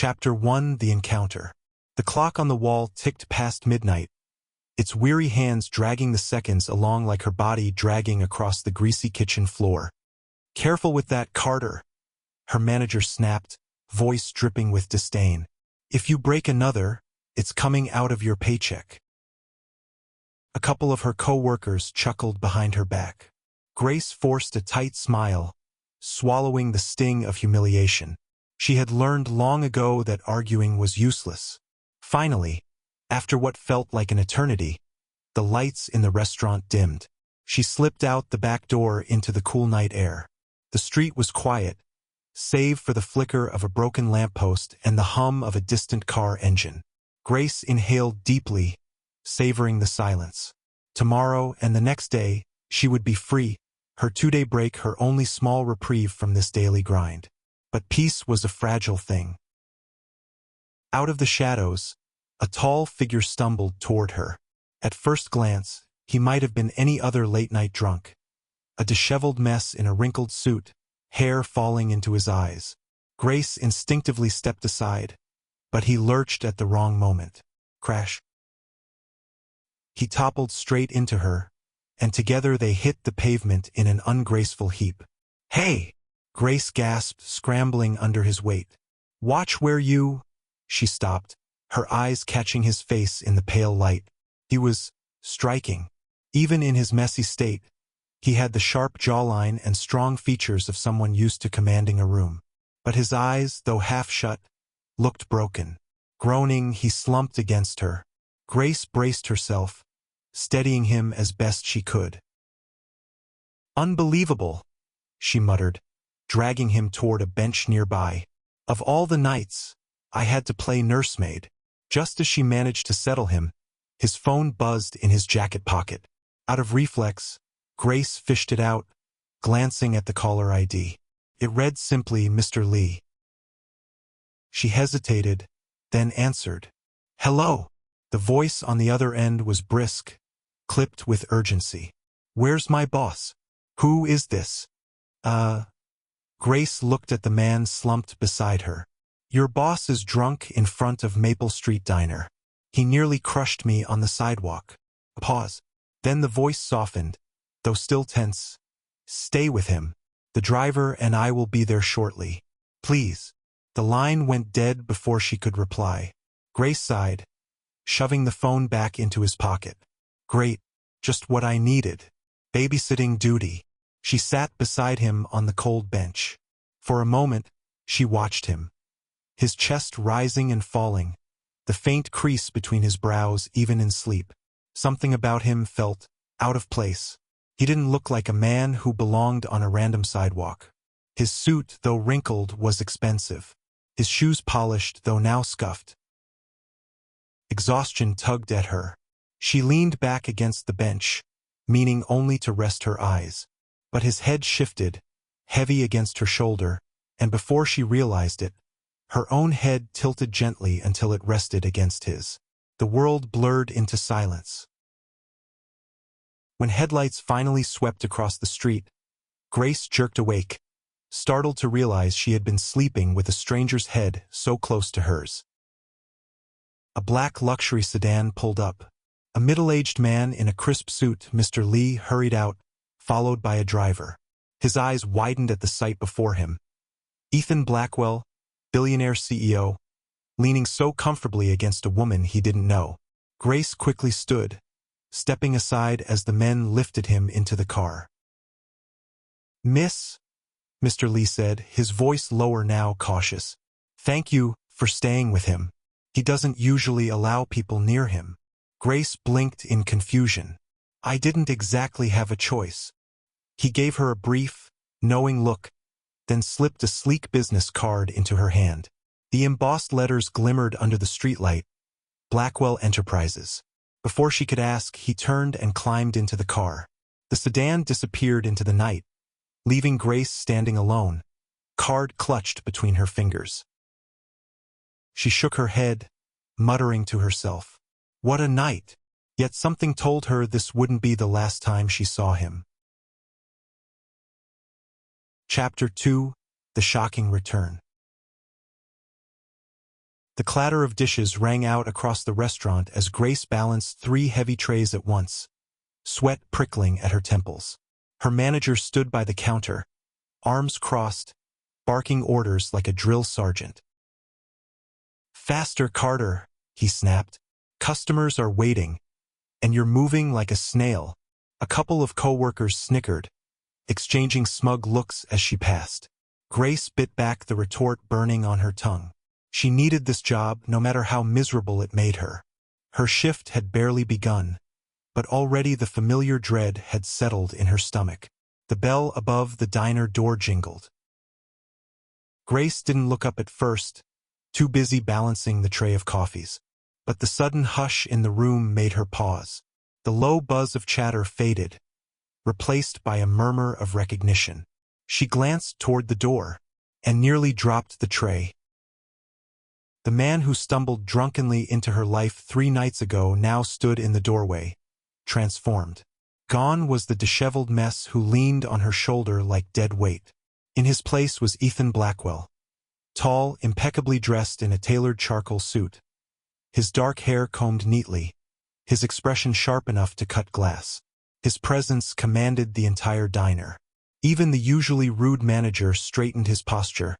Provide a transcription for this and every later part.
Chapter 1: The Encounter. The clock on the wall ticked past midnight, its weary hands dragging the seconds along like her body dragging across the greasy kitchen floor. "Careful with that, Carter," her manager snapped, voice dripping with disdain. "If you break another, it's coming out of your paycheck." A couple of her co-workers chuckled behind her back. Grace forced a tight smile, swallowing the sting of humiliation. She had learned long ago that arguing was useless. Finally, after what felt like an eternity, the lights in the restaurant dimmed. She slipped out the back door into the cool night air. The street was quiet, save for the flicker of a broken lamppost and the hum of a distant car engine. Grace inhaled deeply, savoring the silence. Tomorrow and the next day, she would be free, her 2-day break her only small reprieve from this daily grind. But peace was a fragile thing. Out of the shadows, a tall figure stumbled toward her. At first glance, he might have been any other late-night drunk. A disheveled mess in a wrinkled suit, hair falling into his eyes. Grace instinctively stepped aside, but he lurched at the wrong moment. Crash. He toppled straight into her, and together they hit the pavement in an ungraceful heap. "Hey!" Grace gasped, scrambling under his weight. "Watch where you—" She stopped, her eyes catching his face in the pale light. He was striking. Even in his messy state, he had the sharp jawline and strong features of someone used to commanding a room. But his eyes, though half shut, looked broken. Groaning, he slumped against her. Grace braced herself, steadying him as best she could. "Unbelievable," she muttered, dragging him toward a bench nearby. "Of all the nights, I had to play nursemaid." Just as she managed to settle him, his phone buzzed in his jacket pocket. Out of reflex, Grace fished it out, glancing at the caller ID. It read simply, "Mr. Lee." She hesitated, then answered. "Hello." The voice on the other end was brisk, clipped with urgency. "Where's my boss? Who is this?" Grace looked at the man slumped beside her. "Your boss is drunk in front of Maple Street Diner. He nearly crushed me on the sidewalk." A pause. Then the voice softened, though still tense. "Stay with him. The driver and I will be there shortly. Please." The line went dead before she could reply. Grace sighed, shoving the phone back into his pocket. "Great. Just what I needed. Babysitting duty." She sat beside him on the cold bench. For a moment, she watched him. His chest rising and falling, the faint crease between his brows even in sleep. Something about him felt out of place. He didn't look like a man who belonged on a random sidewalk. His suit, though wrinkled, was expensive. His shoes polished, though now scuffed. Exhaustion tugged at her. She leaned back against the bench, meaning only to rest her eyes. But his head shifted, heavy against her shoulder, and before she realized it, her own head tilted gently until it rested against his. The world blurred into silence. When headlights finally swept across the street, Grace jerked awake, startled to realize she had been sleeping with a stranger's head so close to hers. A black luxury sedan pulled up. A middle-aged man in a crisp suit, Mr. Lee, hurried out, followed by a driver. His eyes widened at the sight before him. Ethan Blackwell, Billionaire CEO, leaning so comfortably against a woman he didn't know. Grace quickly stood, stepping aside as the men lifted him into the car. "Miss," Mr. Lee said, his voice lower now, cautious. "Thank you for staying with him. He doesn't usually allow people near him." Grace blinked in confusion. "I didn't exactly have a choice." He gave her a brief, knowing look, then slipped a sleek business card into her hand. The embossed letters glimmered under the streetlight. Blackwell Enterprises. Before she could ask, he turned and climbed into the car. The sedan disappeared into the night, leaving Grace standing alone, card clutched between her fingers. She shook her head, muttering to herself, "What a night!" Yet something told her this wouldn't be the last time she saw him. Chapter 2: The Shocking Return. The clatter of dishes rang out across the restaurant as Grace balanced 3 heavy trays at once, sweat prickling at her temples. Her manager stood by the counter, arms crossed, barking orders like a drill sergeant. "Faster, Carter," he snapped. "Customers are waiting, and you're moving like a snail." A couple of co-workers snickered, exchanging smug looks as she passed. Grace bit back the retort burning on her tongue. She needed this job no matter how miserable it made her. Her shift had barely begun, but already the familiar dread had settled in her stomach. The bell above the diner door jingled. Grace didn't look up at first, too busy balancing the tray of coffees. But the sudden hush in the room made her pause. The low buzz of chatter faded, replaced by a murmur of recognition. She glanced toward the door, and nearly dropped the tray. The man who stumbled drunkenly into her life 3 nights ago now stood in the doorway, transformed. Gone was the disheveled mess who leaned on her shoulder like dead weight. In his place was Ethan Blackwell, tall, impeccably dressed in a tailored charcoal suit, his dark hair combed neatly, his expression sharp enough to cut glass. His presence commanded the entire diner. Even the usually rude manager straightened his posture,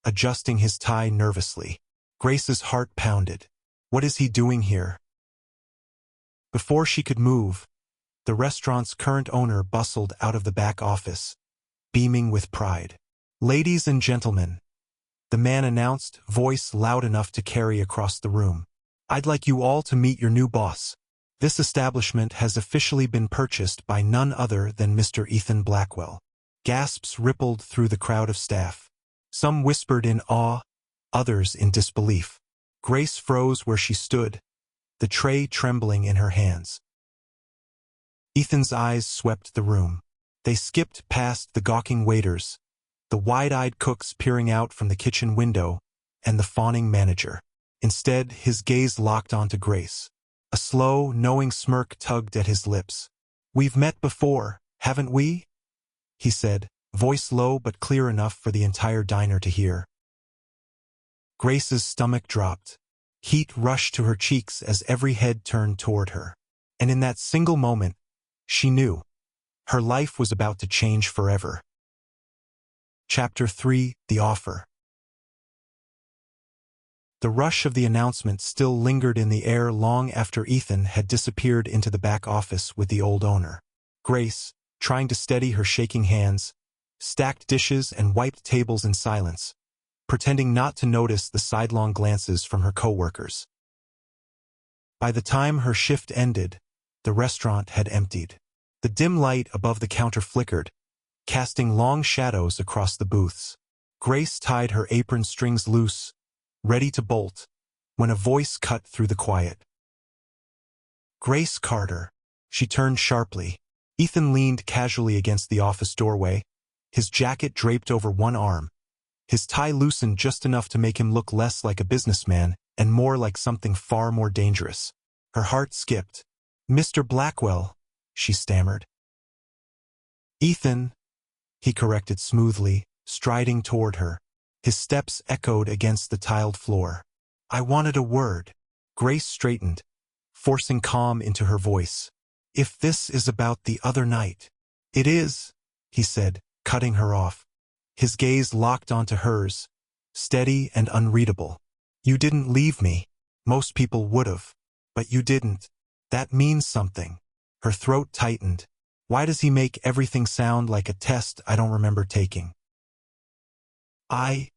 adjusting his tie nervously. Grace's heart pounded. What is he doing here? Before she could move, the restaurant's current owner bustled out of the back office, beaming with pride. "Ladies and gentlemen," the man announced, voice loud enough to carry across the room, "I'd like you all to meet your new boss. This establishment has officially been purchased by none other than Mr. Ethan Blackwell." Gasps rippled through the crowd of staff. Some whispered in awe, others in disbelief. Grace froze where she stood, the tray trembling in her hands. Ethan's eyes swept the room. They skipped past the gawking waiters, the wide-eyed cooks peering out from the kitchen window, and the fawning manager. Instead, his gaze locked onto Grace. A slow, knowing smirk tugged at his lips. "We've met before, haven't we?" he said, voice low but clear enough for the entire diner to hear. Grace's stomach dropped. Heat rushed to her cheeks as every head turned toward her. And in that single moment, she knew her life was about to change forever. Chapter 3: The Offer. The rush of the announcement still lingered in the air long after Ethan had disappeared into the back office with the old owner. Grace, trying to steady her shaking hands, stacked dishes and wiped tables in silence, pretending not to notice the sidelong glances from her co-workers. By the time her shift ended, the restaurant had emptied. The dim light above the counter flickered, casting long shadows across the booths. Grace tied her apron strings loose, ready to bolt, when a voice cut through the quiet. "Grace Carter." She turned sharply. Ethan leaned casually against the office doorway, his jacket draped over one arm, his tie loosened just enough to make him look less like a businessman and more like something far more dangerous. Her heart skipped. "Mr. Blackwell," she stammered. "Ethan," he corrected smoothly, striding toward her. His steps echoed against the tiled floor. "I wanted a word." Grace straightened, forcing calm into her voice. "If this is about the other night." "It is," he said, cutting her off. His gaze locked onto hers, steady and unreadable. "You didn't leave me. Most people would've. But you didn't. That means something." Her throat tightened. "Why does he make everything sound like a test I don't remember taking?" "I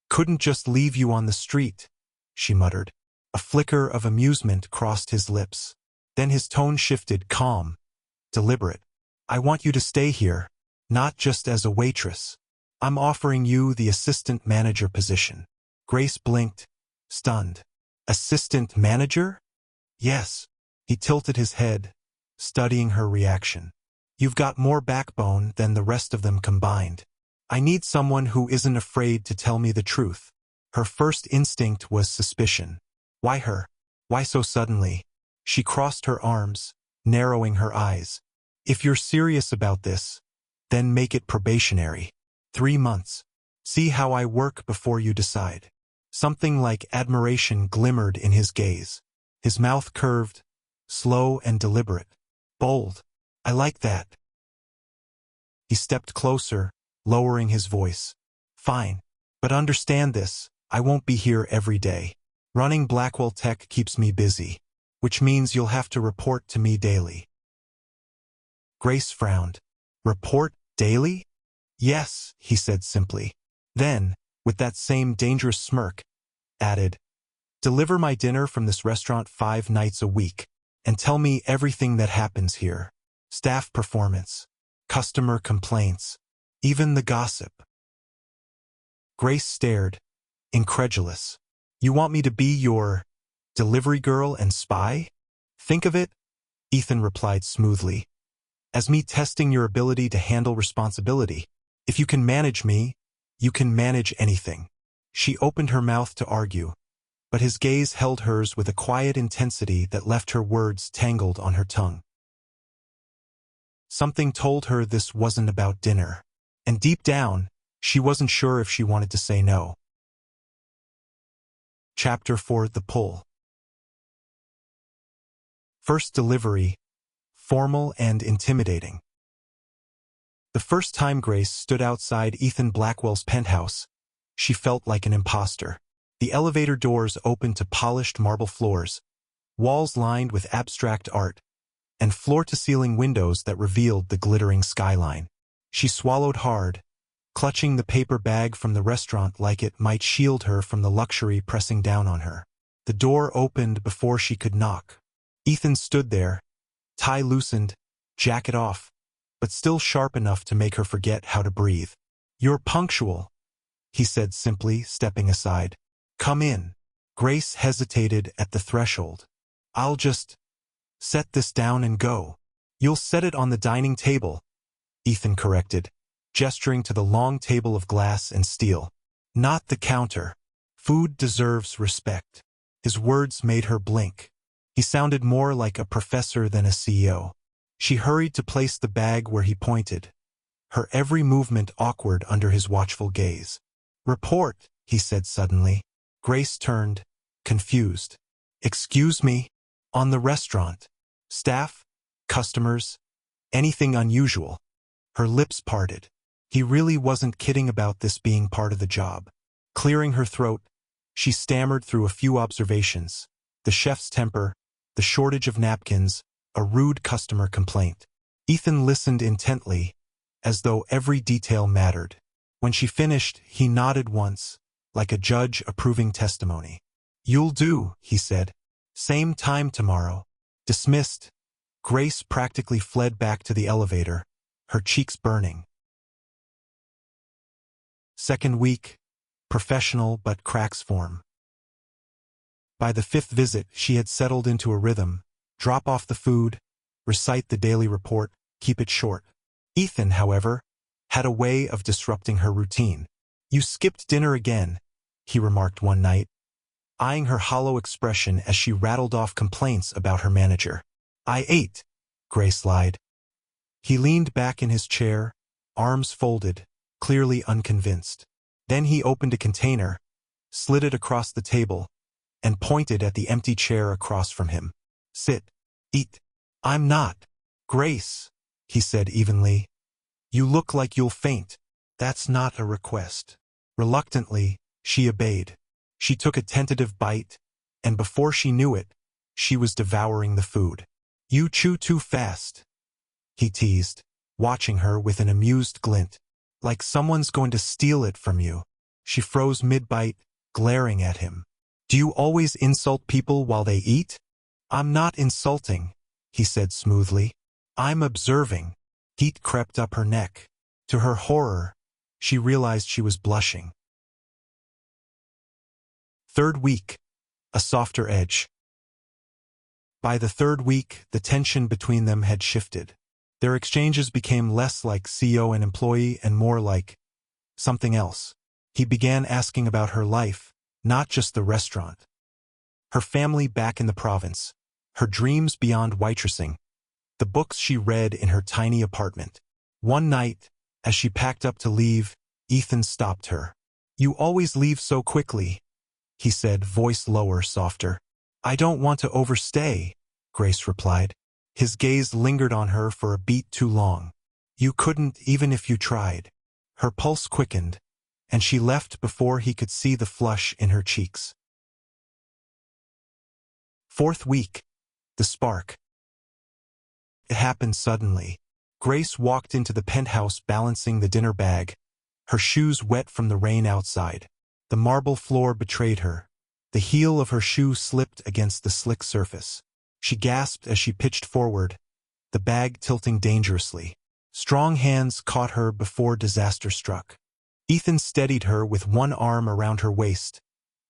couldn't just leave you on the street," she muttered. A flicker of amusement crossed his lips. Then his tone shifted, calm, deliberate. "I want you to stay here, not just as a waitress. I'm offering you the assistant manager position." Grace blinked, stunned. "Assistant manager?" "Yes." He tilted his head, studying her reaction. "You've got more backbone than the rest of them combined. I need someone who isn't afraid to tell me the truth." Her first instinct was suspicion. Why her? Why so suddenly? She crossed her arms, narrowing her eyes. "If you're serious about this, then make it probationary. 3 months. See how I work before you decide." Something like admiration glimmered in his gaze. His mouth curved, slow and deliberate. Bold. I like that. He stepped closer, lowering his voice. Fine. But understand this, I won't be here every day. Running Blackwell Tech keeps me busy, which means you'll have to report to me daily. Grace frowned. Report daily? Yes, he said simply. Then, with that same dangerous smirk, added, deliver my dinner from this restaurant 5 nights a week, and tell me everything that happens here. Staff performance, customer complaints, even the gossip. Grace stared, incredulous. You want me to be your delivery girl and spy? Think of it, Ethan replied smoothly, as me testing your ability to handle responsibility. If you can manage me, you can manage anything. She opened her mouth to argue, but his gaze held hers with a quiet intensity that left her words tangled on her tongue. Something told her this wasn't about dinner, and deep down, she wasn't sure if she wanted to say no. Chapter 4: The Pull. First delivery, formal and intimidating. The first time Grace stood outside Ethan Blackwell's penthouse, she felt like an imposter. The elevator doors opened to polished marble floors, walls lined with abstract art, and floor-to-ceiling windows that revealed the glittering skyline. She swallowed hard, clutching the paper bag from the restaurant like it might shield her from the luxury pressing down on her. The door opened before she could knock. Ethan stood there, tie loosened, jacket off, but still sharp enough to make her forget how to breathe. You're punctual, he said simply, stepping aside. Come in. Grace hesitated at the threshold. I'll just set this down and go. You'll set it on the dining table, Ethan corrected, gesturing to the long table of glass and steel. Not the counter. Food deserves respect. His words made her blink. He sounded more like a professor than a CEO. She hurried to place the bag where he pointed, her every movement awkward under his watchful gaze. Report, he said suddenly. Grace turned, confused. Excuse me? On the restaurant? Staff? Customers? Anything unusual? Her lips parted. He really wasn't kidding about this being part of the job. Clearing her throat, she stammered through a few observations. The chef's temper, the shortage of napkins, a rude customer complaint. Ethan listened intently, as though every detail mattered. When she finished, he nodded once, like a judge approving testimony. You'll do, he said. Same time tomorrow. Dismissed. Grace practically fled back to the elevator, her cheeks burning. Second week, professional but cracks form. By the 5th visit, she had settled into a rhythm. Drop off the food, recite the daily report, keep it short. Ethan, however, had a way of disrupting her routine. You skipped dinner again, he remarked one night, eyeing her hollow expression as she rattled off complaints about her manager. I ate, Grace lied. He leaned back in his chair, arms folded, clearly unconvinced. Then he opened a container, slid it across the table, and pointed at the empty chair across from him. Sit. Eat. I'm not. Grace, he said evenly. You look like you'll faint. That's not a request. Reluctantly, she obeyed. She took a tentative bite, and before she knew it, she was devouring the food. You chew too fast, he teased, watching her with an amused glint. Like someone's going to steal it from you. She froze mid-bite, glaring at him. Do you always insult people while they eat? I'm not insulting, he said smoothly. I'm observing. Heat crept up her neck. To her horror, she realized she was blushing. Third week, a softer edge. By the 3rd week, the tension between them had shifted. Their exchanges became less like CEO and employee and more like something else. He began asking about her life, not just the restaurant. Her family back in the province, her dreams beyond waitressing, the books she read in her tiny apartment. One night, as she packed up to leave, Ethan stopped her. You always leave so quickly. he said, voice lower, softer. I don't want to overstay, Grace replied. His gaze lingered on her for a beat too long. You couldn't, even if you tried. Her pulse quickened, and she left before he could see the flush in her cheeks. Fourth week. The spark. It happened suddenly. Grace walked into the penthouse balancing the dinner bag, her shoes wet from the rain outside. The marble floor betrayed her. The heel of her shoe slipped against the slick surface. She gasped as she pitched forward, the bag tilting dangerously. Strong hands caught her before disaster struck. Ethan steadied her with one arm around her waist,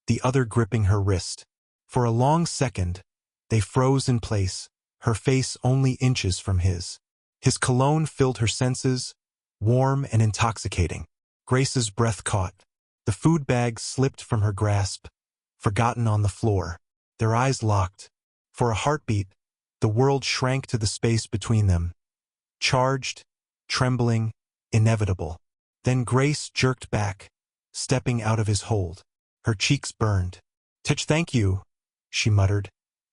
the other gripping her wrist. For a long second, they froze in place, her face only inches from his. His cologne filled her senses, warm and intoxicating. Grace's breath caught. The food bag slipped from her grasp, forgotten on the floor. Their eyes locked. For a heartbeat, the world shrank to the space between them. Charged, trembling, inevitable. Then Grace jerked back, stepping out of his hold. Her cheeks burned. Thank you, she muttered,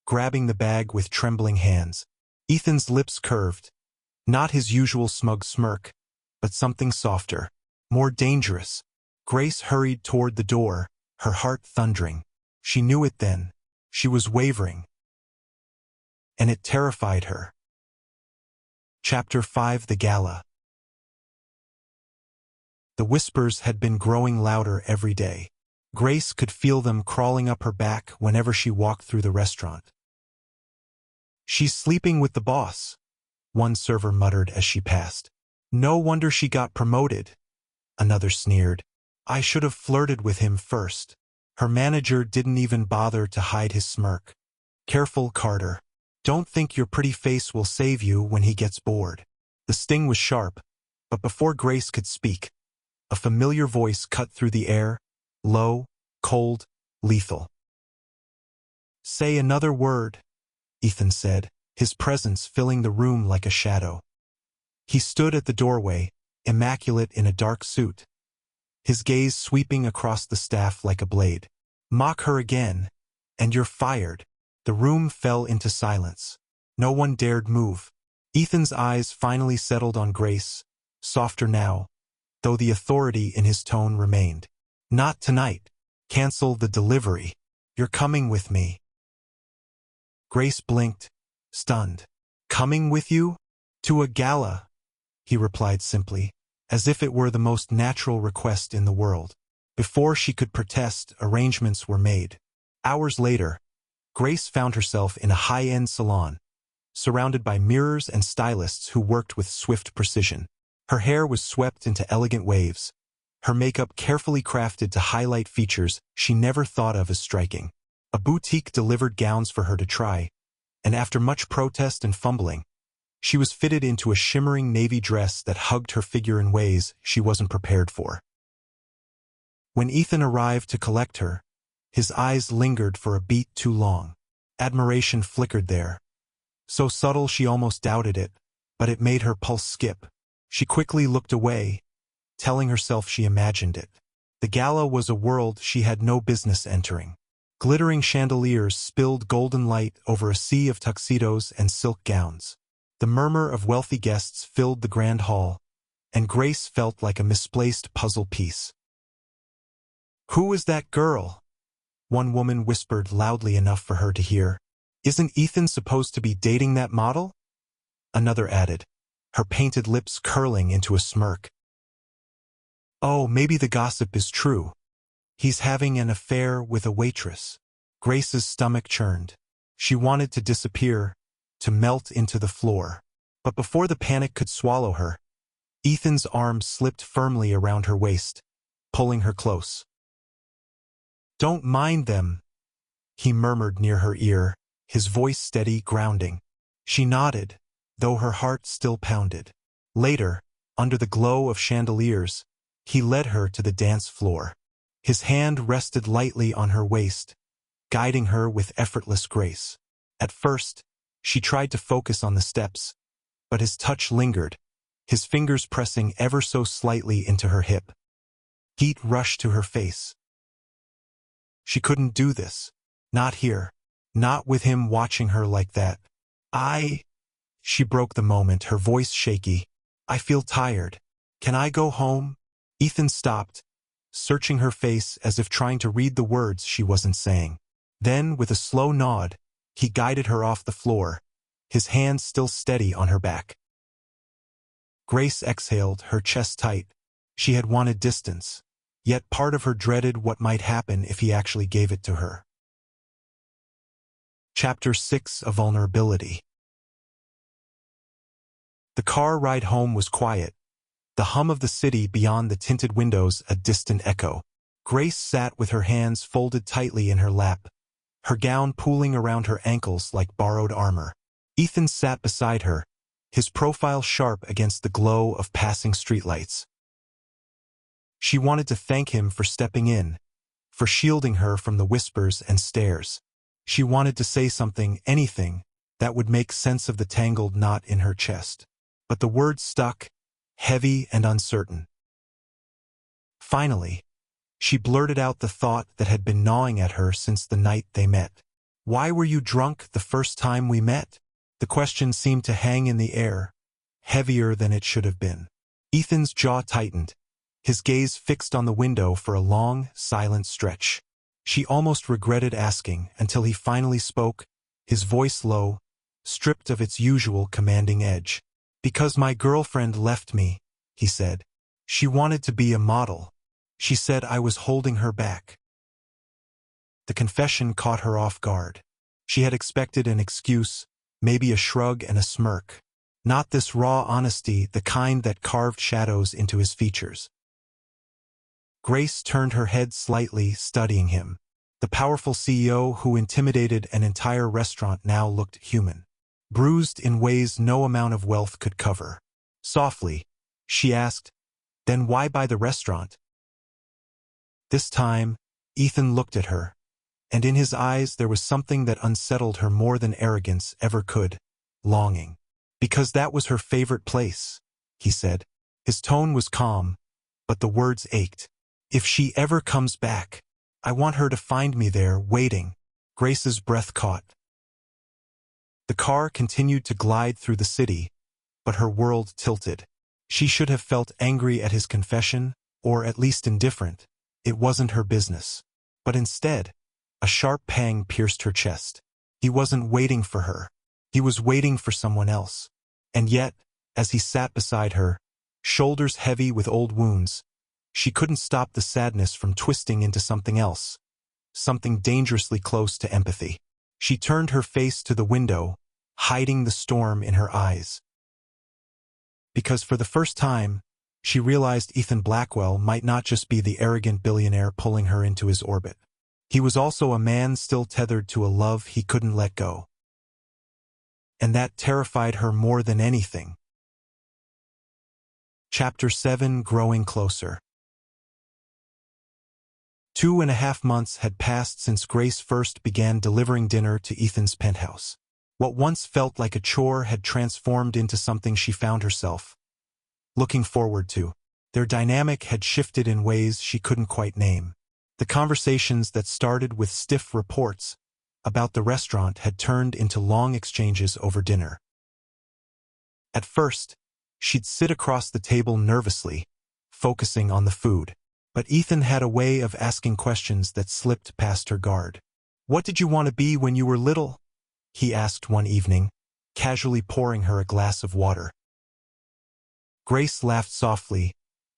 grabbing the bag with trembling hands. Ethan's lips curved. Not his usual smug smirk, but something softer, more dangerous. Grace hurried toward the door, her heart thundering. She knew it then. She was wavering. And it terrified her. Chapter 5. The Gala. The whispers had been growing louder every day. Grace could feel them crawling up her back whenever she walked through the restaurant. She's sleeping with the boss, one server muttered as she passed. No wonder she got promoted, another sneered. I should have flirted with him first. Her manager didn't even bother to hide his smirk. Careful, Carter. Don't think your pretty face will save you when he gets bored. The sting was sharp, but before Grace could speak, a familiar voice cut through the air, low, cold, lethal. Say another word, Ethan said, his presence filling the room like a shadow. He stood at the doorway, immaculate in a dark suit, his gaze sweeping across the staff like a blade. Mock her again, and you're fired. The room fell into silence. No one dared move. Ethan's eyes finally settled on Grace, softer now, though the authority in his tone remained. Not tonight. Cancel the delivery. You're coming with me. Grace blinked, stunned. Coming with you? To a gala, he replied simply, as if it were the most natural request in the world. Before she could protest, arrangements were made. Hours later, Grace found herself in a high-end salon, surrounded by mirrors and stylists who worked with swift precision. Her hair was swept into elegant waves, her makeup carefully crafted to highlight features she never thought of as striking. A boutique delivered gowns for her to try, and after much protest and fumbling, she was fitted into a shimmering navy dress that hugged her figure in ways she wasn't prepared for. When Ethan arrived to collect her, his eyes lingered for a beat too long. Admiration flickered there. So subtle she almost doubted it, but it made her pulse skip. She quickly looked away, telling herself she imagined it. The gala was a world she had no business entering. Glittering chandeliers spilled golden light over a sea of tuxedos and silk gowns. The murmur of wealthy guests filled the grand hall, and Grace felt like a misplaced puzzle piece. Who is that girl? One woman whispered loudly enough for her to hear. Isn't Ethan supposed to be dating that model? Another added, her painted lips curling into a smirk. Oh, maybe the gossip is true. He's having an affair with a waitress. Grace's stomach churned. She wanted to disappear, to melt into the floor. But before the panic could swallow her, Ethan's arm slipped firmly around her waist, pulling her close. Don't mind them, he murmured near her ear, his voice steady, grounding. She nodded, though her heart still pounded. Later, under the glow of chandeliers, he led her to the dance floor. His hand rested lightly on her waist, guiding her with effortless grace. At first, she tried to focus on the steps, but his touch lingered, his fingers pressing ever so slightly into her hip. Heat rushed to her face. She couldn't do this. Not here. Not with him watching her like that. She broke the moment, her voice shaky. I feel tired. Can I go home? Ethan stopped, searching her face as if trying to read the words she wasn't saying. Then, with a slow nod, he guided her off the floor, his hand still steady on her back. Grace exhaled, her chest tight. She had wanted distance, yet part of her dreaded what might happen if he actually gave it to her. Chapter 6: A Vulnerability. The car ride home was quiet, the hum of the city beyond the tinted windows a distant echo. Grace sat with her hands folded tightly in her lap, her gown pooling around her ankles like borrowed armor. Ethan sat beside her, his profile sharp against the glow of passing streetlights. She wanted to thank him for stepping in, for shielding her from the whispers and stares. She wanted to say something, anything, that would make sense of the tangled knot in her chest. But the words stuck, heavy and uncertain. Finally, she blurted out the thought that had been gnawing at her since the night they met. Why were you drunk the first time we met? The question seemed to hang in the air, heavier than it should have been. Ethan's jaw tightened, his gaze fixed on the window for a long, silent stretch. She almost regretted asking until he finally spoke, his voice low, stripped of its usual commanding edge. Because my girlfriend left me, he said. She wanted to be a model. She said I was holding her back. The confession caught her off guard. She had expected an excuse, maybe a shrug and a smirk. Not this raw honesty, the kind that carved shadows into his features. Grace turned her head slightly, studying him. The powerful CEO who intimidated an entire restaurant now looked human, bruised in ways no amount of wealth could cover. Softly, she asked, "Then why buy the restaurant?" This time, Ethan looked at her, and in his eyes there was something that unsettled her more than arrogance ever could, longing. "Because that was her favorite place," he said. His tone was calm, but the words ached. "If she ever comes back, I want her to find me there, waiting." Grace's breath caught. The car continued to glide through the city, but her world tilted. She should have felt angry at his confession, or at least indifferent. It wasn't her business. But instead, a sharp pang pierced her chest. He wasn't waiting for her. He was waiting for someone else. And yet, as he sat beside her, shoulders heavy with old wounds, she couldn't stop the sadness from twisting into something else, something dangerously close to empathy. She turned her face to the window, hiding the storm in her eyes. Because for the first time, she realized Ethan Blackwell might not just be the arrogant billionaire pulling her into his orbit. He was also a man still tethered to a love he couldn't let go. And that terrified her more than anything. Chapter 7: Growing Closer. 2.5 months had passed since Grace first began delivering dinner to Ethan's penthouse. What once felt like a chore had transformed into something she found herself looking forward to. Their dynamic had shifted in ways she couldn't quite name. The conversations that started with stiff reports about the restaurant had turned into long exchanges over dinner. At first, she'd sit across the table nervously, focusing on the food. But Ethan had a way of asking questions that slipped past her guard. "What did you want to be when you were little?" he asked one evening, casually pouring her a glass of water. Grace laughed softly,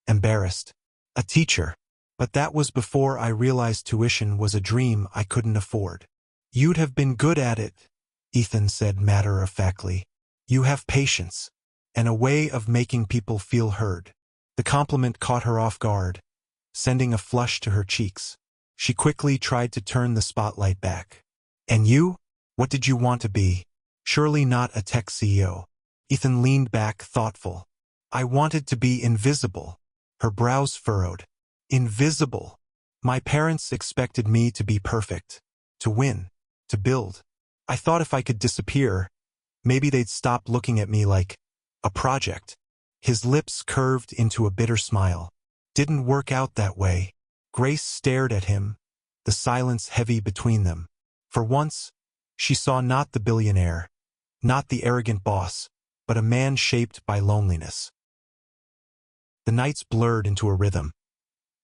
embarrassed. "A teacher. But that was before I realized tuition was a dream I couldn't afford." "You'd have been good at it," Ethan said matter-of-factly. "You have patience, and a way of making people feel heard." The compliment caught her off guard, sending a flush to her cheeks. She quickly tried to turn the spotlight back. "And you? What did you want to be?" "Surely not a tech CEO." Ethan leaned back, thoughtful. "I wanted to be invisible." Her brows furrowed. "Invisible. My parents expected me to be perfect, to win, to build. I thought if I could disappear, maybe they'd stop looking at me like a project." His lips curved into a bitter smile. "Didn't work out that way." Grace stared at him, the silence heavy between them. For once, she saw not the billionaire, not the arrogant boss, but a man shaped by loneliness. The nights blurred into a rhythm.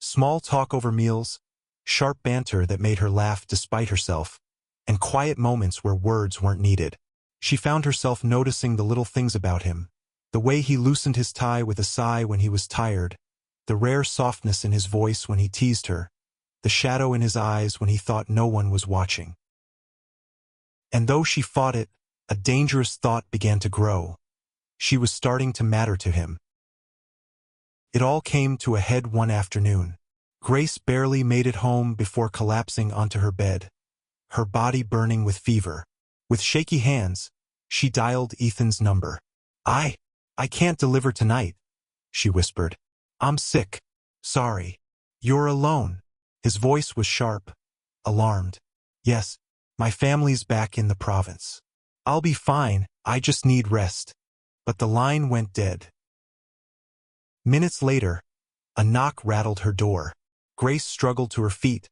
Small talk over meals, sharp banter that made her laugh despite herself, and quiet moments where words weren't needed. She found herself noticing the little things about him, the way he loosened his tie with a sigh when he was tired, the rare softness in his voice when he teased her, the shadow in his eyes when he thought no one was watching. And though she fought it, a dangerous thought began to grow. She was starting to matter to him. It all came to a head one afternoon. Grace barely made it home before collapsing onto her bed, her body burning with fever. With shaky hands, she dialed Ethan's number. I can't deliver tonight," she whispered. "I'm sick. Sorry. You're alone." His voice was sharp, alarmed. "Yes, my family's back in the province. I'll be fine, I just need rest." But the line went dead. Minutes later, a knock rattled her door. Grace struggled to her feet,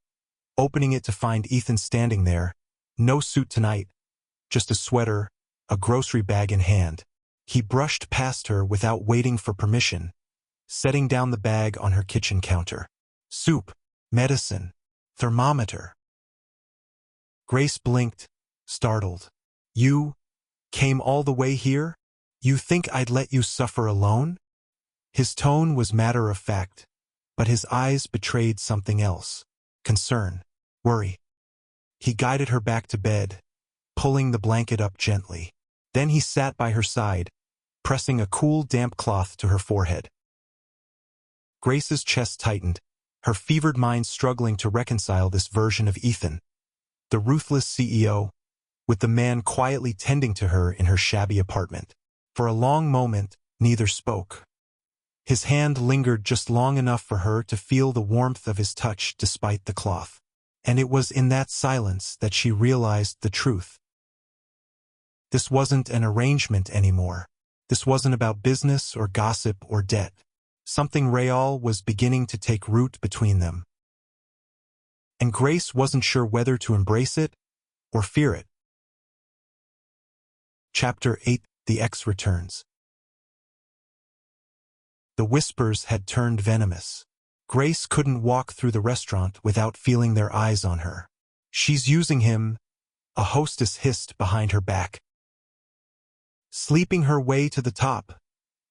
opening it to find Ethan standing there. No suit tonight, just a sweater, a grocery bag in hand. He brushed past her without waiting for permission, setting down the bag on her kitchen counter. Soup, medicine, thermometer. Grace blinked, startled. "You came all the way here? You think I'd let you suffer alone?" His tone was matter-of-fact, but his eyes betrayed something else. Concern, worry. He guided her back to bed, pulling the blanket up gently. Then he sat by her side, pressing a cool, damp cloth to her forehead. Grace's chest tightened, her fevered mind struggling to reconcile this version of Ethan, the ruthless CEO, with the man quietly tending to her in her shabby apartment. For a long moment, neither spoke. His hand lingered just long enough for her to feel the warmth of his touch despite the cloth. And it was in that silence that she realized the truth. This wasn't an arrangement anymore. This wasn't about business or gossip or debt. Something real was beginning to take root between them. And Grace wasn't sure whether to embrace it or fear it. Chapter 8: The Ex Returns. The whispers had turned venomous. Grace couldn't walk through the restaurant without feeling their eyes on her. "She's using him," a hostess hissed behind her back. "Sleeping her way to the top,"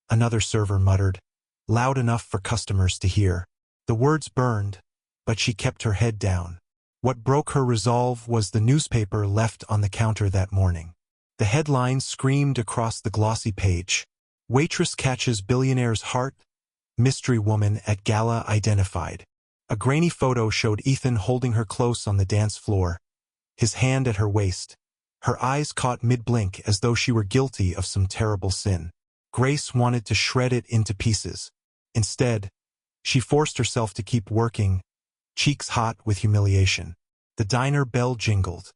another server muttered, loud enough for customers to hear. The words burned, but she kept her head down. What broke her resolve was the newspaper left on the counter that morning. The headline screamed across the glossy page: "Waitress catches billionaire's heart, mystery woman at gala identified." A grainy photo showed Ethan holding her close on the dance floor, his hand at her waist, her eyes caught mid-blink as though she were guilty of some terrible sin. Grace wanted to shred it into pieces. Instead, she forced herself to keep working, cheeks hot with humiliation. The diner bell jingled.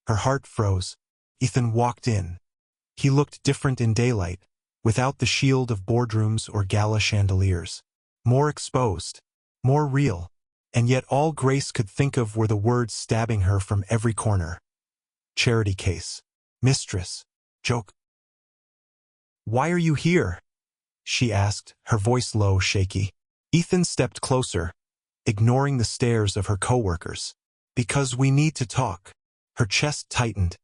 Her heart froze. Ethan walked in. He looked different in daylight, without the shield of boardrooms or gala chandeliers. More exposed, more real, and yet all Grace could think of were the words stabbing her from every corner. Charity case. Mistress. Joke. "Why are you here?" she asked, her voice low, shaky. Ethan stepped closer, ignoring the stares of her coworkers. "Because we need to talk." Her chest tightened,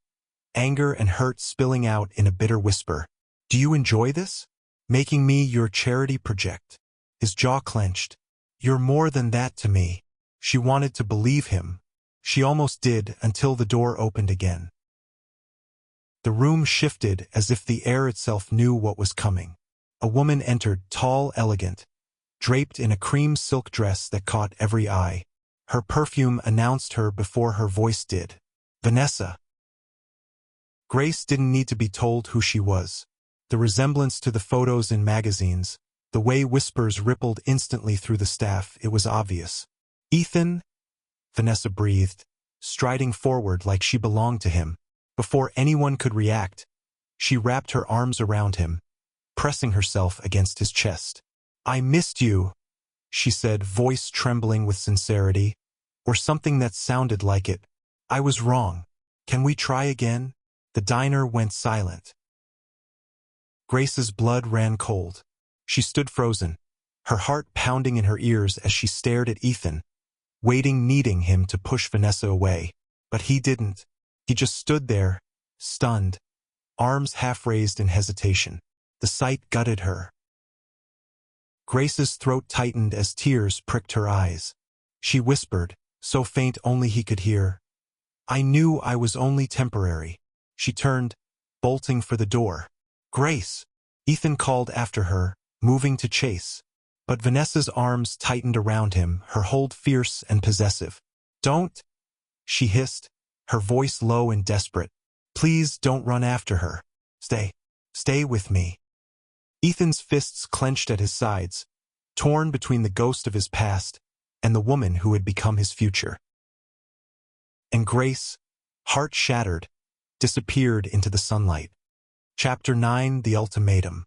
anger and hurt spilling out in a bitter whisper. "Do you enjoy this? Making me your charity project?" His jaw clenched. "You're more than that to me." She wanted to believe him. She almost did until the door opened again. The room shifted as if the air itself knew what was coming. A woman entered, tall, elegant, draped in a cream silk dress that caught every eye. Her perfume announced her before her voice did. Vanessa. Grace didn't need to be told who she was. The resemblance to the photos in magazines, the way whispers rippled instantly through the staff, it was obvious. "Ethan?" Vanessa breathed, striding forward like she belonged to him. Before anyone could react, she wrapped her arms around him, pressing herself against his chest. "I missed you," she said, voice trembling with sincerity. or something that sounded like it. I was wrong. Can we try again? The diner went silent. Grace's blood ran cold. She stood frozen, her heart pounding in her ears as she stared at Ethan, waiting, needing him to push Vanessa away. But he didn't. He just stood there, stunned, arms half raised in hesitation. The sight gutted her. Grace's throat tightened as tears pricked her eyes. She whispered, so faint only he could hear, "I knew I was only temporary." She turned, bolting for the door. "Grace!" Ethan called after her, moving to chase. But Vanessa's arms tightened around him, her hold fierce and possessive. "Don't!" she hissed, her voice low and desperate. "Please don't run after her. Stay with me." Ethan's fists clenched at his sides, torn between the ghost of his past and the woman who had become his future. And Grace, heart shattered, disappeared into the sunlight. Chapter 9: The Ultimatum.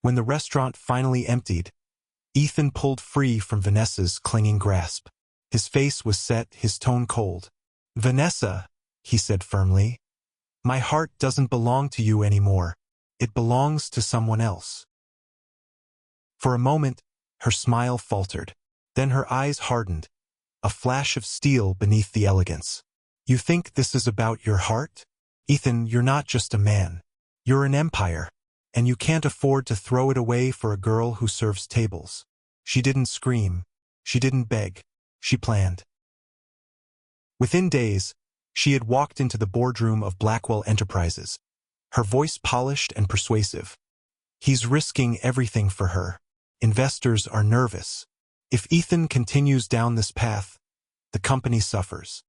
When the restaurant finally emptied, Ethan pulled free from Vanessa's clinging grasp. His face was set, his tone cold. "Vanessa," he said firmly, "my heart doesn't belong to you anymore. It belongs to someone else." For a moment, her smile faltered. Then her eyes hardened, a flash of steel beneath the elegance. "You think this is about your heart? Ethan, you're not just a man. You're an empire, and you can't afford to throw it away for a girl who serves tables." She didn't scream. She didn't beg. She planned. Within days, she had walked into the boardroom of Blackwell Enterprises, her voice polished and persuasive. "He's risking everything for her. Investors are nervous. If Ethan continues down this path, the company suffers."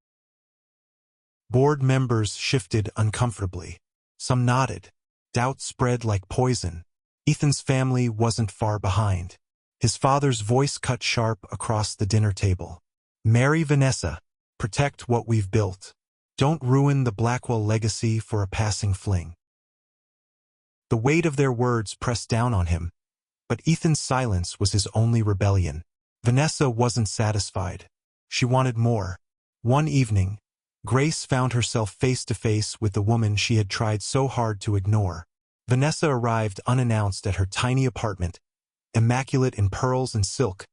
Board members shifted uncomfortably. Some nodded. Doubt spread like poison. Ethan's family wasn't far behind. His father's voice cut sharp across the dinner table. "Marry Vanessa. Protect what we've built. Don't ruin the Blackwell legacy for a passing fling." The weight of their words pressed down on him, but Ethan's silence was his only rebellion. Vanessa wasn't satisfied. She wanted more. One evening, Grace found herself face to face with the woman she had tried so hard to ignore. Vanessa arrived unannounced at her tiny apartment, immaculate in pearls and silk,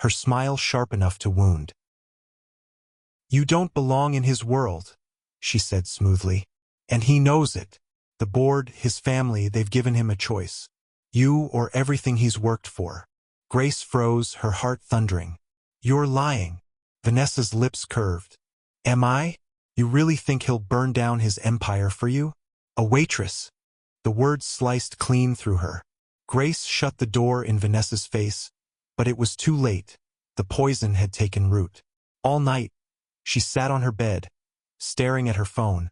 her smile sharp enough to wound. "You don't belong in his world," she said smoothly. "And he knows it. The board, his family, they've given him a choice. You or everything he's worked for." Grace froze, her heart thundering. "You're lying." Vanessa's lips curved. "Am I? You really think he'll burn down his empire for you? A waitress?" The words sliced clean through her. Grace shut the door in Vanessa's face, but it was too late. The poison had taken root. All night, she sat on her bed, staring at her phone,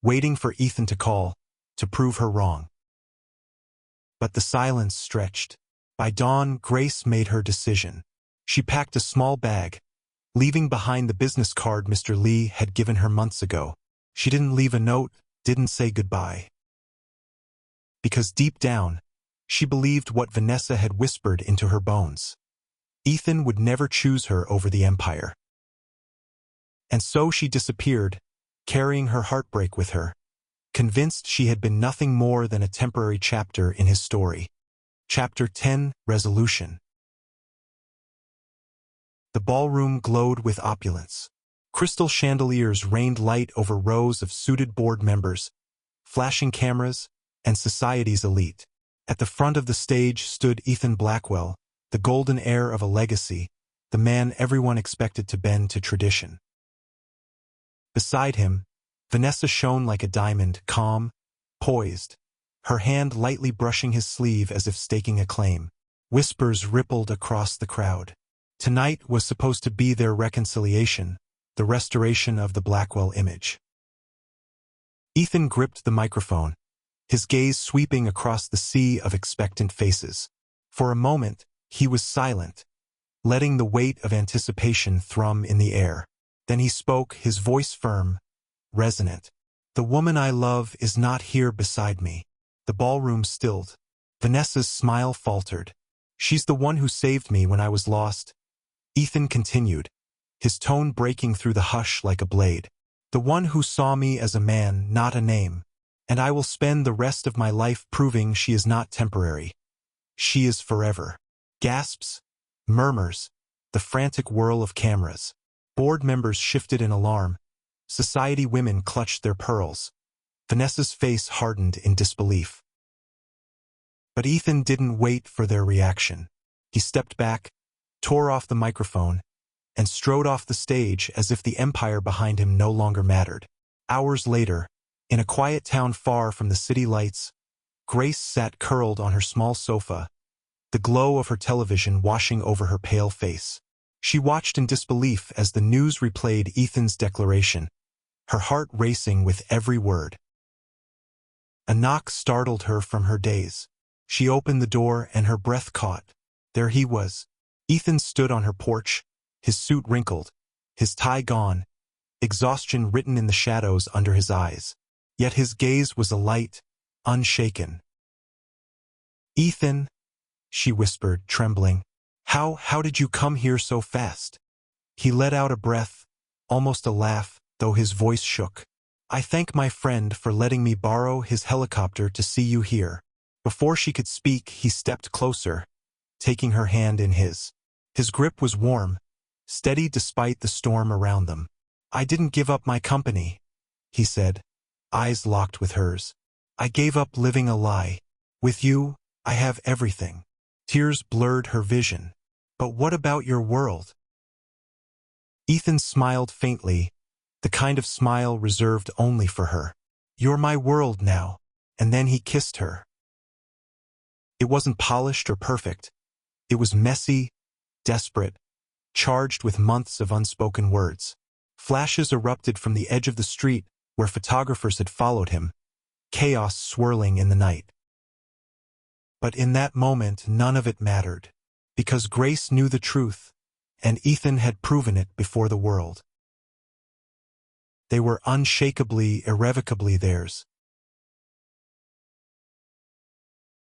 waiting for Ethan to call, to prove her wrong. But the silence stretched. By dawn, Grace made her decision. She packed a small bag, leaving behind the business card Mr. Lee had given her months ago. She didn't leave a note, didn't say goodbye. Because deep down, she believed what Vanessa had whispered into her bones. Ethan would never choose her over the empire. And so she disappeared, carrying her heartbreak with her, convinced she had been nothing more than a temporary chapter in his story. Chapter 10: Resolution. The ballroom glowed with opulence. Crystal chandeliers rained light over rows of suited board members, flashing cameras, and society's elite. At the front of the stage stood Ethan Blackwell, the golden heir of a legacy, the man everyone expected to bend to tradition. Beside him, Vanessa shone like a diamond, calm, poised, her hand lightly brushing his sleeve as if staking a claim. Whispers rippled across the crowd. Tonight was supposed to be their reconciliation, the restoration of the Blackwell image. Ethan gripped the microphone, his gaze sweeping across the sea of expectant faces. For a moment, he was silent, letting the weight of anticipation thrum in the air. Then he spoke, his voice firm, resonant. "The woman I love is not here beside me." The ballroom stilled. Vanessa's smile faltered. "She's the one who saved me when I was lost, Ethan continued, his tone breaking through the hush like a blade. The one who saw me as a man, not a name. And I will spend the rest of my life proving she is not temporary. She is forever. Gasps, murmurs, the frantic whirl of cameras. Board members shifted in alarm. Society women clutched their pearls. Vanessa's face hardened in disbelief. But Ethan didn't wait for their reaction. He stepped back, tore off the microphone, and strode off the stage as if the empire behind him no longer mattered. Hours later, in a quiet town far from the city lights, Grace sat curled on her small sofa, the glow of her television washing over her pale face. She watched in disbelief as the news replayed Ethan's declaration, her heart racing with every word. A knock startled her from her daze. She opened the door and her breath caught. There he was. Ethan stood on her porch, his suit wrinkled, his tie gone, exhaustion written in the shadows under his eyes. Yet his gaze was alight, unshaken. "Ethan," she whispered, trembling, How did you come here so fast?" He let out a breath, almost a laugh, though his voice shook. "I thank my friend for letting me borrow his helicopter to see you here." Before she could speak, he stepped closer, taking her hand in his. His grip was warm, steady despite the storm around them. "I didn't give up my company," he said, eyes locked with hers. "I gave up living a lie. With you, I have everything." Tears blurred her vision. "But what about your world?" Ethan smiled faintly, the kind of smile reserved only for her. "You're my world now." And then he kissed her. It wasn't polished or perfect. It was messy, desperate, charged with months of unspoken words. Flashes erupted from the edge of the street where photographers had followed him, chaos swirling in the night. But in that moment, none of it mattered, because Grace knew the truth, and Ethan had proven it before the world. They were unshakably, irrevocably theirs.